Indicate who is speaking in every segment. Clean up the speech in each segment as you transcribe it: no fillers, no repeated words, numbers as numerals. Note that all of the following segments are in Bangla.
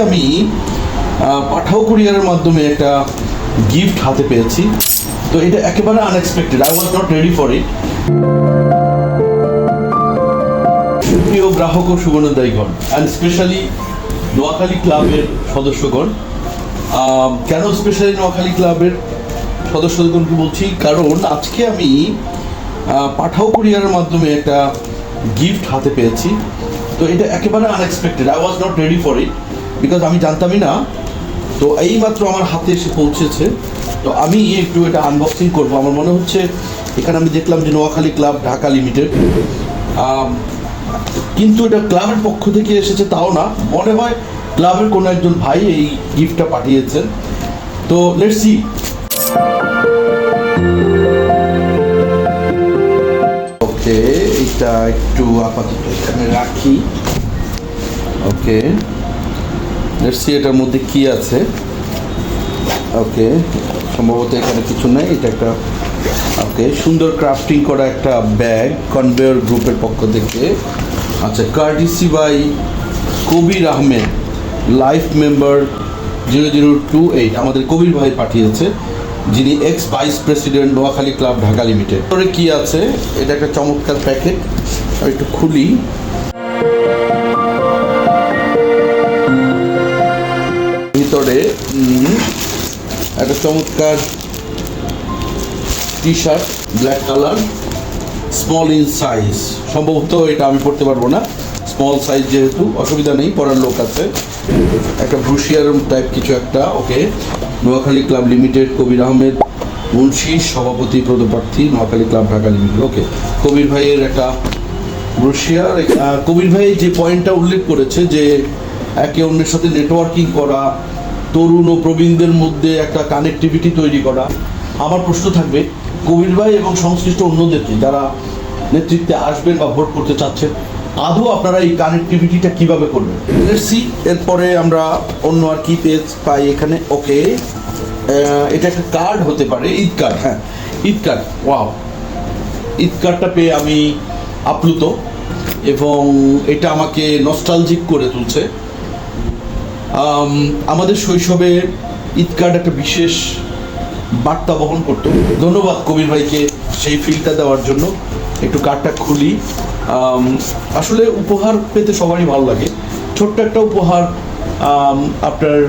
Speaker 1: আমি পাঠাও কুরিয়ারের মাধ্যমে একটা গিফট হাতে পেয়েছি। তো এটা একেবারে unexpected, I was not ready for it. প্রিয় গ্রাহক ও শুভনোদয়গণ অ্যান্ড স্পেশালি নোয়াখালী ক্লাবের সদস্যগণ, কেন স্পেশালি নোয়াখালী ক্লাবের সদস্যগণকে বলছি, কারণ আজকে আমি পাঠাও কুরিয়ারের মাধ্যমে একটা গিফট হাতে পেয়েছি। তো এটা একেবারে unexpected, I was not ready for it, because আমি জানতামই না। তো এইমাত্র আমার হাতে এসে পৌঁছেছে। তো আমি একটু এটা আনবক্সিং করবো। আমার মনে হচ্ছে এখানে আমি দেখলাম যে নোয়াখালী ক্লাব ঢাকা লিমিটেড, কিন্তু এটা ক্লাবের পক্ষ থেকে এসেছে তাও না, মনে হয় ক্লাবের কোনো একজন ভাই এই গিফটটা পাঠিয়েছেন। তো লেটস সি। ওকে, এটা একটু আপাতত এখানে রাখি। ওকে, লেটস সি এটার মধ্যে কি আছে। ওকে, সম্ভবত এখানে কিছু নেই। এটা একটা ওকে সুন্দর ক্রাফটিং করা একটা ব্যাগ কনভেয়র গ্রুপের পক্ষ থেকে। আচ্ছা, courtesy by Kabir Ahmed, life member 0028, আমাদের কবির ভাই পাঠিয়েছে, যিনি ex vice president Noakhali club Dhaka limited. ভিতরে কি আছে? এটা একটা চমৎকার প্যাকেট, একটু খুলি। ভিতরে একটা চমৎকার T shirt, black colour, small in size. সম্ভবত এটা আমি পড়তে পারবো না, স্মল সাইজ যেহেতু, অসুবিধা নেই, পড়ার লোক আছে। একটা ব্রুশিয়ার টাইপ কিছু একটা। ওকে, নোয়াখালী ক্লাব লিমিটেড, কবির আহমেদ মুন্সি, সভাপতি পদপ্রার্থী, নোয়াখালী ক্লাব ঢাকা লিমিটেড। ওকে, কবির ভাইয়ের একটা ব্রুশিয়ার। কবির ভাই যে পয়েন্টটা উল্লেখ করেছে যে একে অন্যের সাথে নেটওয়ার্কিং করা, তরুণ ও প্রবীণদের মধ্যে একটা কানেক্টিভিটি তৈরি করা। আমার প্রশ্ন থাকবে কবির ভাই এবং সংশ্লিষ্ট অন্যদেরকে, যারা নেতৃত্বে আসবেন বা ভোট করতে চাচ্ছেন, আদৌ আপনারা এই কানেক্টিভিটিটা কিভাবে করবেন? Let's see. এরপরে আমরা অন্য আর কি পেজ পাই এখানে। ওকে, এটা একটা কার্ড হতে পারে, ঈদ কার্ড। হ্যাঁ, ঈদ কার্ড। ওয়াও, ঈদ কার্ডটা পেয়ে আমি আপ্লুত এবং এটা আমাকে নস্টালজিক করে তুলছে। আমাদের শৈশবে ঈদ কার্ড একটা বিশেষ বার্তা বহন করতো। ধন্যবাদ কবির ভাইকে সেই ফিলটা দেওয়ার জন্য। একটু কার্ডটা খুলি। আসলে উপহার পেতে সবারই ভালো লাগে। ছোট্ট একটা উপহার আপনার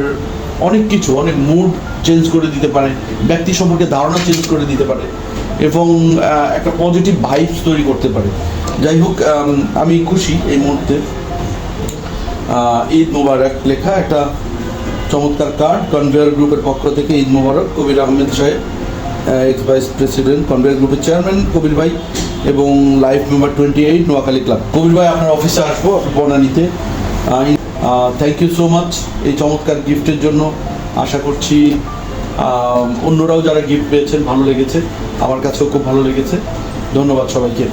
Speaker 1: অনেক কিছু, অনেক মুড চেঞ্জ করে দিতে পারে, ব্যক্তি সম্পর্কে ধারণা চেঞ্জ করে দিতে পারে এবং একটা পজিটিভ ভাইবস তৈরি করতে পারে। যাই হোক, আমি খুশি এই মুহূর্তে। ঈদ মোবারক লেখা একটা চমৎকার কার্ড, কনভেয়র গ্রুপের পক্ষ থেকে। ঈদ মোবারক, কবির আহমেদ সাহেব, এক্স ভাইস প্রেসিডেন্ট, কনভেয়র গ্রুপের চেয়ারম্যান কবির ভাই এবং লাইফ মেম্বার 28 নোয়াখালী ক্লাব। কবির ভাই, আপনার অফিসে আসবো বনানীতে। থ্যাংক ইউ সো মাচ এই চমৎকার গিফটের জন্য। আশা করছি অন্যরাও যারা গিফট পেয়েছেন ভালো লেগেছে, আমার কাছেও খুব ভালো লেগেছে। ধন্যবাদ সবাইকে।